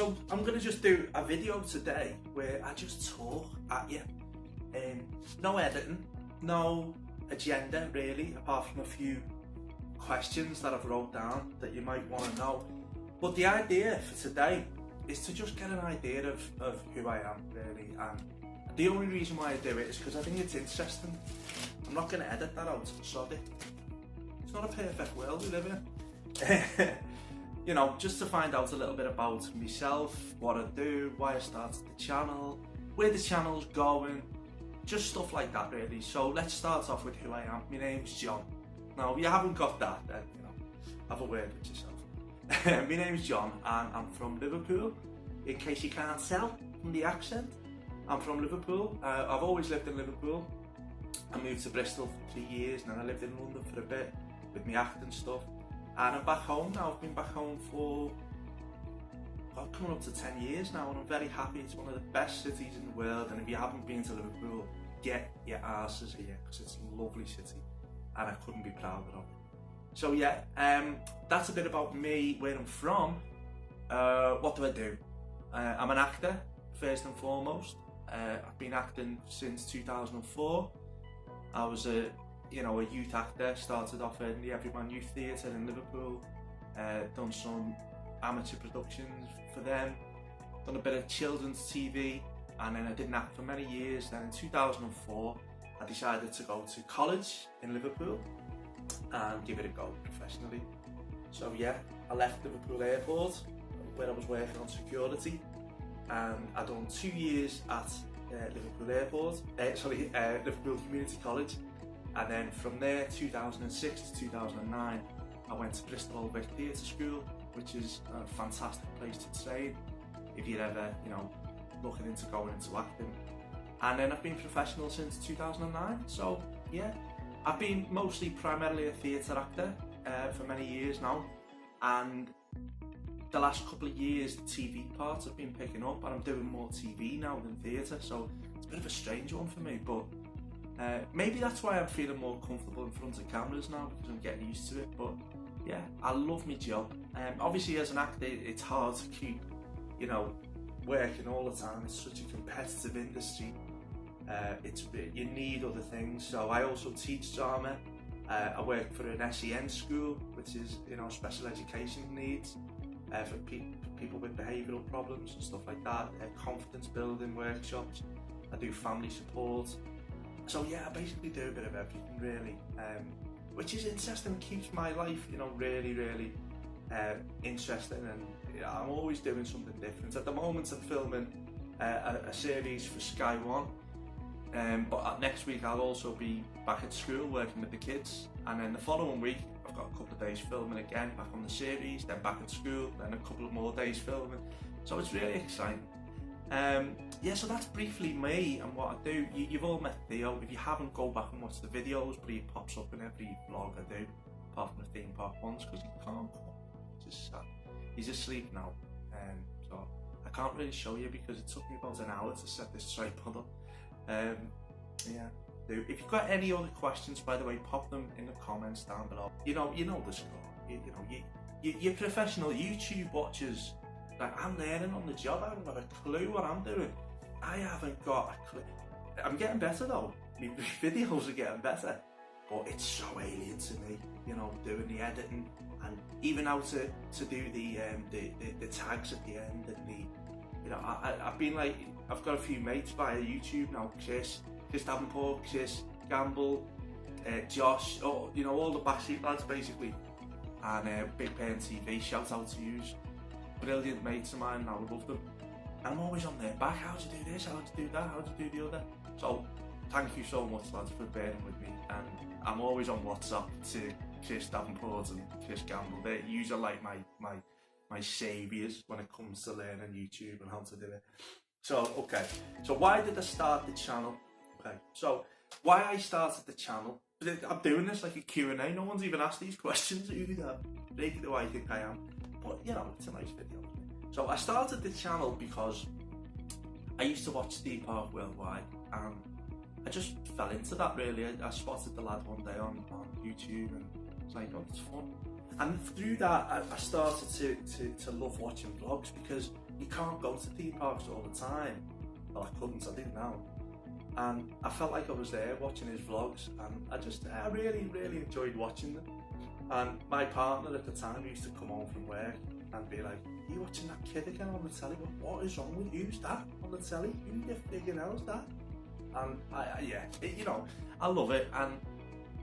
so I'm going to just do a video today where I just talk at you. No editing, no agenda really, apart from a few questions that I've wrote down that you might want to know. But the idea for today is to just get an idea of who I am really, and the only reason why I do it is because I think it's interesting. I'm not going to edit that out, sorry. It's not a perfect world we live in. You know, just to find out a little bit about myself, what I do, why I started the channel, where the channel's going, just stuff like that really. So let's start off with who I am. My name's John. Now, if you haven't got that, then, you know, have a word with yourself. My name's John and I'm from Liverpool, in case you can't tell from the accent. I'm from Liverpool. I've always lived in Liverpool. I moved to Bristol for 3 years and then I lived in London for a bit with my acting stuff. And I'm back home now. I've been back home for coming up to 10 years now, and I'm very happy. It's one of the best cities in the world, and if you haven't been to Liverpool, get your asses here because it's a lovely city and I couldn't be prouder of it. So yeah, that's a bit about me, where I'm from. What do I do? I'm an actor first and foremost. I've been acting since 2004. I was a youth actor. Started off in the Everyman Youth Theatre in Liverpool. Done some amateur productions for them. Done a bit of children's TV, and then I didn't act for many years. Then in 2004, I decided to go to college in Liverpool and give it a go professionally. So yeah, I left Liverpool Airport, where I was working on security, and I done 2 years at Liverpool Airport. Liverpool Community College. And then from there, 2006 to 2009, I went to Bristol Old Vic Theatre School, which is a fantastic place to train if you're ever, looking into going into acting. And then I've been professional since 2009. So yeah, I've been primarily a theatre actor for many years now. And the last couple of years, the TV parts have been picking up, and I'm doing more TV now than theatre. So it's a bit of a strange one for me, but maybe that's why I'm feeling more comfortable in front of cameras now, because I'm getting used to it. But yeah, I love my job. Obviously as an actor, it's hard to keep, working all the time. It's such a competitive industry. You need other things. So I also teach drama. I work for an SEN school, which is, special education needs for people with behavioural problems and stuff like that. Confidence building workshops. I do family support. So yeah, I basically do a bit of everything really, which is interesting. It keeps my life, really, really interesting, and I'm always doing something different. At the moment, I'm filming a series for Sky One, but next week I'll also be back at school working with the kids, and then the following week I've got a couple of days filming again, back on the series, then back at school, then a couple of more days filming. So it's really exciting. Yeah, so that's briefly me and what I do. You've all met Theo. If you haven't, go back and watch the videos, but he pops up in every vlog I do, apart from the theme park ones, because he can't come. It's just sad. He's asleep now, so I can't really show you because it took me about an hour to set this tripod up. Yeah. If you've got any other questions, by the way, pop them in the comments down below. You know the score. You're professional YouTube watchers. Like, I'm learning on the job. I haven't got a clue what I'm doing. I haven't got a clue. I'm getting better though. My videos are getting better, but it's so alien to me. Doing the editing and even how to do the tags at the end, and I've been like, I've got a few mates via YouTube now. Chris Davenport, Chris Gamble, Josh, all the backseat lads basically, and Big Pen TV. Shout out to you. Brilliant mates of mine, I love them. And I'm always on their back. How'd you do this? How'd you do that? How'd you do the other? So thank you so much, lads, for bearing with me. And I'm always on WhatsApp to Chris Davenport and Chris Gamble. They're usually like my saviours when it comes to learning YouTube and how to do it. So okay, so why did I start the channel? Okay, so why I started the channel. I'm doing this like a Q&A. No one's even asked these questions. Who do I think I am? But it's a nice video. So I started the channel because I used to watch Steve Park Worldwide, and I just fell into that really. I spotted the lad one day on YouTube, and it's like, oh, it's fun. And through that, I started to love watching vlogs, because you can't go to theme parks all the time. Well, I couldn't, I didn't know. And I felt like I was there watching his vlogs, and I really, really enjoyed watching them. And my partner at the time used to come home from work and be like, "Are you watching that kid again on the telly? What is wrong with you? Who's that on the telly? Who the friggin' hell's that?" And I love it, and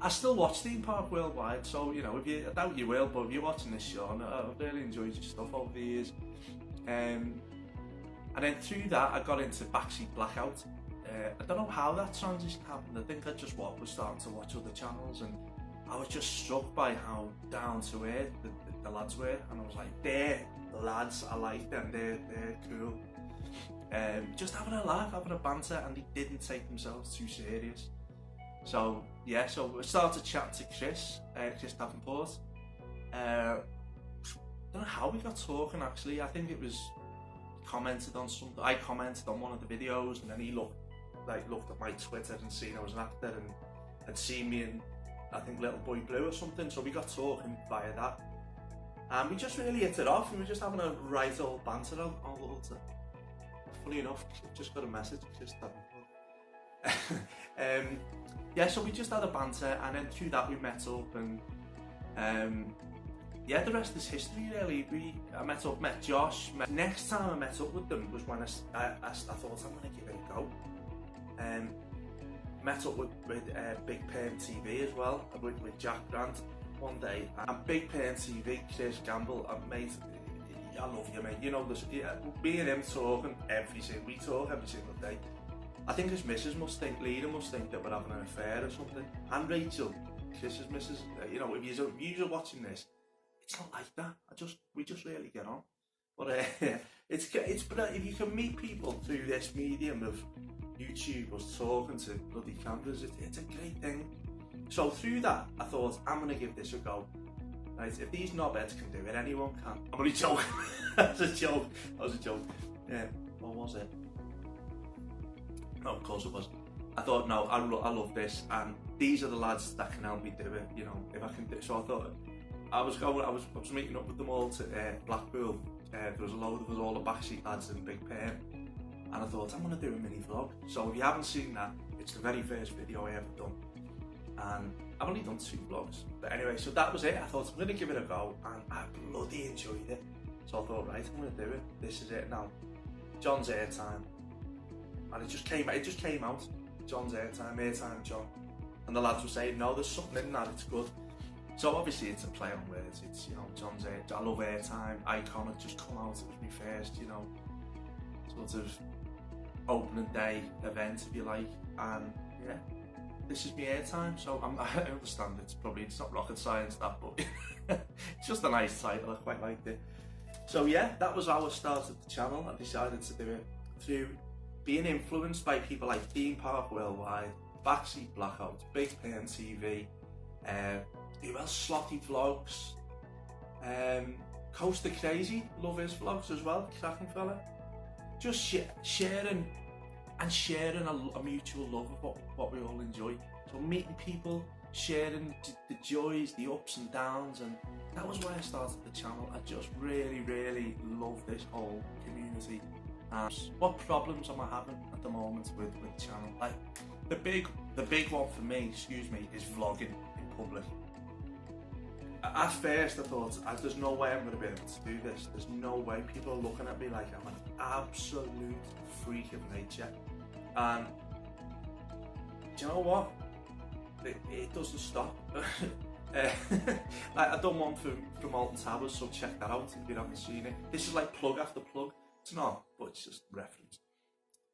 I still watch Theme Park Worldwide. So I doubt you will, but if you're watching this, Sean, I've really enjoyed your stuff over the years. And then through that, I got into Backseat Blackout. I don't know how that transition happened. I think I just was starting to watch other channels, and I was just struck by how down to earth the lads were, and I was like, they're the lads, I like them, they're cool. Just having a laugh, having a banter, and they didn't take themselves too serious. So yeah, so I started chatting to Chris Davenport. I don't know how we got talking actually. I think it was commented on something. I commented on one of the videos, and then he looked at my Twitter and seen I was an actor and had seen me in, I think, Little Boy Blue or something. So we got talking via that, and we just really hit it off. We were just having a right old banter on the funny enough, I've just got a message. Yeah, so we just had a banter, and then through that we met up, and yeah, the rest is history really. I met Josh. Next time I met up with them was when I thought I'm going to give it a go. Met up with Big Perm TV as well, with Jack Grant one day. And Big Perm TV, Chris Gamble, mate, I love you, mate. You know, me and him talking we talk every single day. I think his missus Lena must think that we're having an affair or something. And Rachel, Chris's missus, if you're watching this, it's not like that. We just really get on. But it's if you can meet people through this medium of YouTube or talking to bloody cameras, it's a great thing. So through that, I thought, I'm gonna give this a go. Right, if these knobheads can do it, anyone can. I'm only joking. That was a joke. Yeah, what was it? No, of course it was. I thought, no, I love this, and these are the lads that can help me do it. If I can do it. So I thought, I was meeting up with them all to Blackpool. There was all the Backseat lads and Big Perm, and I thought, I'm going to do a mini vlog. So if you haven't seen that, it's the very first video I ever done, and I've only done 2 vlogs. But anyway, so that was it. I thought, I'm going to give it a go, and I bloody enjoyed it. So I thought, right, I'm going to do it. This is it now. John's Airtime, and it just came out. John's Airtime John, and the lads were saying, no, there's something in that. It's good. So obviously it's a play on words. It's John's Airtime. I love Airtime. Icon had just come out. It was my first, sort of opening day event, if you like. And yeah, this is my Airtime. So I understand it's not rocket science that, but it's just a nice title. I quite liked it. So yeah, that was how I started the channel. I decided to do it through being influenced by people like Theme Park Worldwide, Backseat Blackout, Big Perm TV. Who else? Slotty Vlogs, Coaster Crazy, love his vlogs as well, cracking fella. Just sharing a mutual love of what we all enjoy. So meeting people, sharing the joys, the ups and downs, and that was why I started the channel. I just really, really love this whole community. What problems am I having at the moment with the channel? Like the big one for me, is vlogging in public. At first I thought, there's no way I'm going to be able to do this. There's no way. People are looking at me like I'm an absolute freak of nature. And do you know what? It doesn't stop. I've done one from Alton Towers, so check that out if you haven't seen it. This is like plug after plug. It's not, but it's just reference.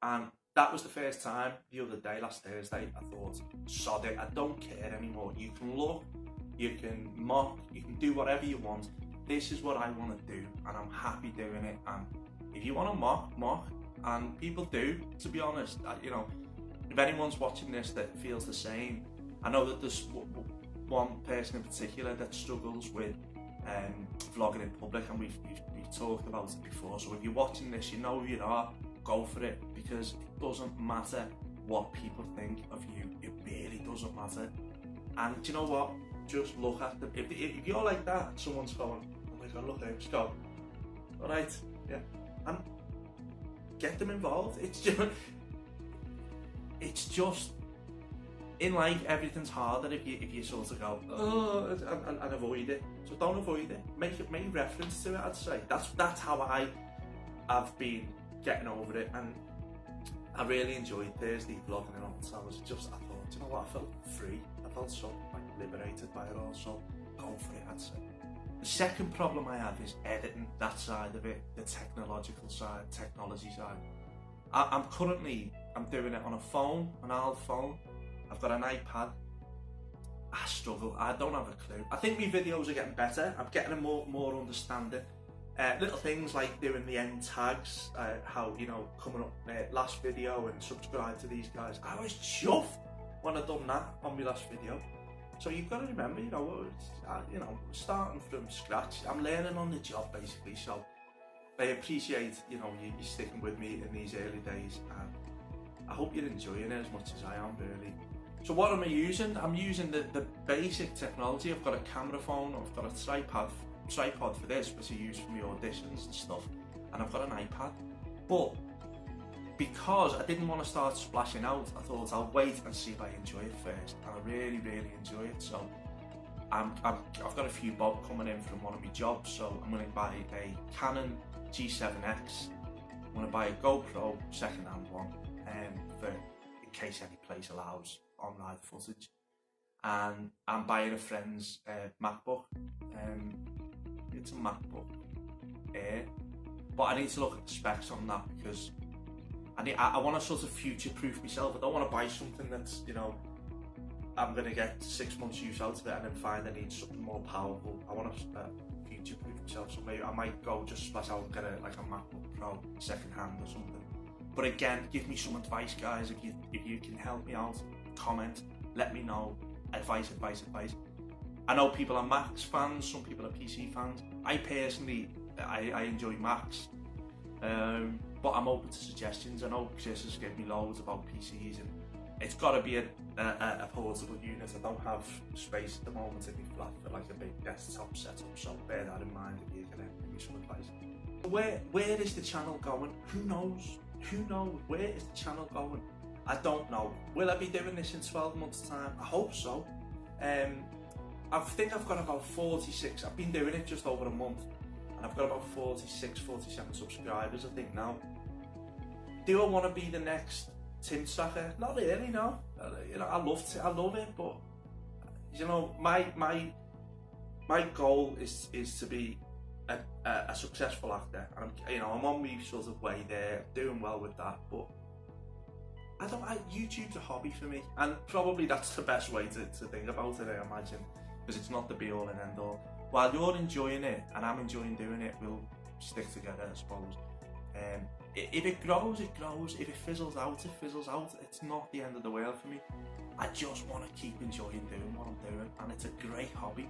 And that was the first time, the other day, last Thursday, I thought, sod it, I don't care anymore. You can look, you can mock, you can do whatever you want. This is what I want to do, and I'm happy doing it. And if you want to mock, and people do, to be honest. If anyone's watching this that feels the same, I know that there's one person in particular that struggles with vlogging in public, and we've talked about it before. So if you're watching this, you know who you are, go for it, because it doesn't matter what people think of you. It really doesn't matter. And do you know what? Just look at them. If you're like that, someone's going, oh my god, look at him, just go, alright, yeah. And get them involved. It's just in life, everything's harder if you sort of go, oh, and avoid it. So don't avoid it. Make reference to it. I'd say that's how I've been getting over it, and I really enjoyed Thursday vlogging and all. So I thought, you know what, I felt free. I felt so liberated by it all. So go for it, I'd say. The second problem I have is editing, that side of it, the technological side, technology side. I'm doing it on a phone, an old phone. I've got an iPad. I struggle. I don't have a clue. I think my videos are getting better. I'm getting a more understanding. Little things like doing the end tags, how, you know, coming up last video and subscribe to these guys. I was chuffed when I done that on my last video. So you've got to remember, you know, starting from scratch. I'm learning on the job basically. So I appreciate, you know, you sticking with me in these early days, and I hope you're enjoying it as much as I am, really. So what am I using? I'm using the basic technology. I've got a camera phone, I've got a tripod for this, which I use for my auditions and stuff, and I've got an iPad. But because I didn't want to start splashing out, I thought I'll wait and see if I enjoy it first, and I really enjoy it. So I've got a few bob coming in from one of my jobs, so I'm going to buy a Canon G7X. I'm going to buy a GoPro second-hand one, for in case any place allows on-ride footage, and I'm buying a friend's MacBook. It's a MacBook Air, but I need to look at the specs on that because I want to sort of future-proof myself. I don't want to buy something that's, you know, I'm going to get 6 months use out of it and then find I need something more powerful. I want to future-proof myself, so maybe I might go just splash out and get a MacBook Pro second-hand or something. But again, give me some advice, guys. If you can help me out, comment, let me know. Advice. I know people are Macs fans, some people are PC fans. I personally, I enjoy Macs, but I'm open to suggestions. I know Chris has given me loads about PCs, and it's got to be a portable unit. I don't have space at the moment in my flat for like a big desktop setup, so bear that in mind if you're gonna give me some advice. Where is the channel going? Who knows? Where is the channel going? I don't know. Will I be doing this in 12 months time? I hope so. I think I've got about 46, I've been doing it just over a month, and I've got about 46, 47 subscribers I think now. Do I want to be the next Tim Sacker? Not really, no. You know, I love it, but you know, my goal is to be a successful actor, and I'm on my sort of way there, doing well with that, but YouTube's a hobby for me, and probably that's the best way to think about it, I imagine, because it's not the be all and end all. While you're enjoying it and I'm enjoying doing it, we'll stick together, I suppose. If it grows, it grows. If it fizzles out, it fizzles out. It's not the end of the world for me. I just want to keep enjoying doing what I'm doing, and it's a great hobby.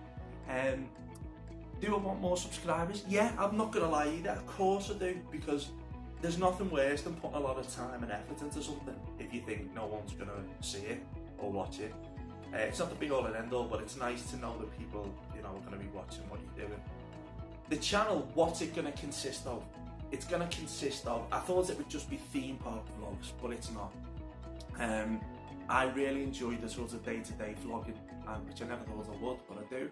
Do I want more subscribers? Yeah, I'm not gonna lie either. Of course I do, because there's nothing worse than putting a lot of time and effort into something if you think no one's gonna see it or watch it. It's not the be all and end all, but it's nice to know that people, you know, are gonna be watching what you're doing. The channel, what's it gonna consist of? It's gonna consist of, I thought it would just be theme park vlogs, but it's not. I really enjoy the sort of day-to-day vlogging, which I never thought I would, but I do.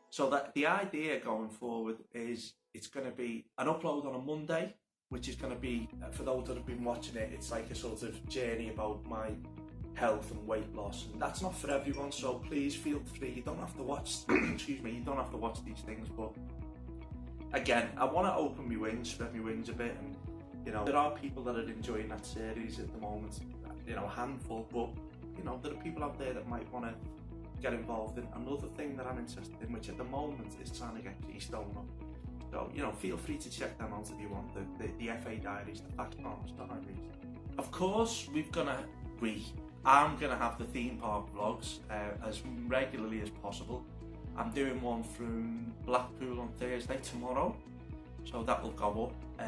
So that the idea going forward is it's going to be an upload on a Monday, which is going to be, for those that have been watching it, it's like a sort of journey about my health and weight loss, and that's not for everyone, so please feel free. You don't have to watch excuse me, you don't have to watch these things, but again, I want to open my wings, spread my wings a bit, and you know, there are people that are enjoying that series at the moment, you know, a handful, but you know, there are people out there that might want to get involved in another thing that I'm interested in, which at the moment is trying to get Keystone up. So, you know, feel free to check them out if you want, the FA Diaries, the Fact Bombs, Of course, I'm gonna have the theme park vlogs as regularly as possible. I'm doing one from Blackpool on Thursday, tomorrow, so that will go up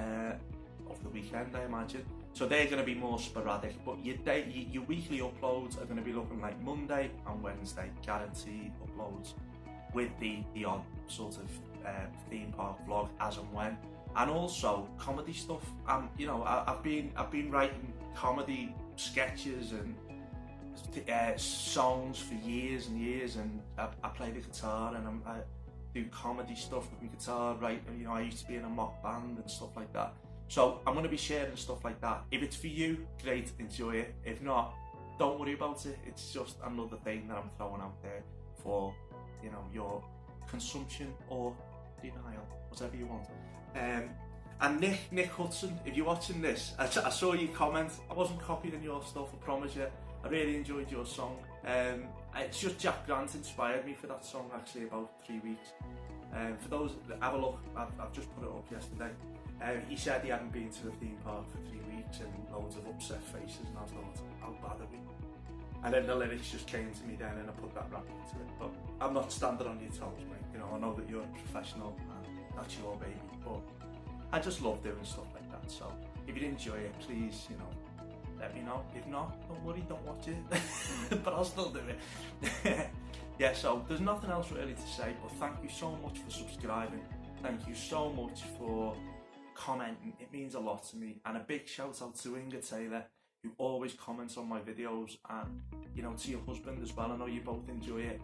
over the weekend, I imagine. So they're going to be more sporadic, but your weekly uploads are going to be looking like Monday and Wednesday, guaranteed uploads, with the odd sort of theme park vlog as and when. and also comedy stuff. You know, I've been writing comedy sketches and songs for years and years, and I play the guitar, and I do comedy stuff with my guitar, right? You know, I used to be in a mock band and stuff like that. So I'm going to be sharing stuff like that. If it's for you, great, enjoy it. If not, don't worry about it. It's just another thing that I'm throwing out there for, you know, your consumption or denial, whatever you want. And Nick Hudson, if you're watching this, I saw your comment. I wasn't copying your stuff, I promise you. I really enjoyed your song. It's just Jack Grant inspired me for that song actually about 3 weeks. For those that have a look, I've just put it up yesterday. He said he hadn't been to a theme park for 3 weeks and loads of upset faces, and I thought, how bad are we? And then the lyrics just came to me then, and I put that rap into it. But I'm not standing on your toes, mate. You know, I know that you're a professional and that's your baby, but I just love doing stuff like that. So if you enjoy it, please, you know, let me know. If not, don't worry, don't watch it. But I'll still do it. Yeah, so there's nothing else really to say, but thank you so much for subscribing. Thank you so much for commenting. It means a lot to me. And a big shout out to Inga Taylor, who always comments on my videos, and you know, to your husband as well. I know you both enjoy it,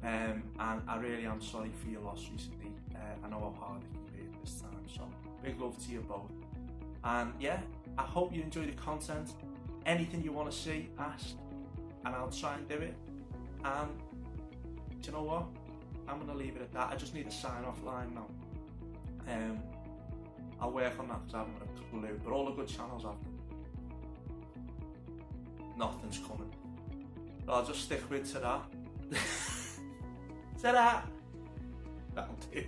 and I really am sorry for your loss recently. I know how hard it can be at this time, so big love to you both. And yeah, I hope you enjoy the content. Anything you want to see, ask, and I'll try and do it. And do you know what? I'm going to leave it at that. I just need a sign off line now. I'll work on that because I haven't got a clue, but all the good channels have them. Nothing's coming. But I'll just stick with ta-da. Ta-da! That'll do.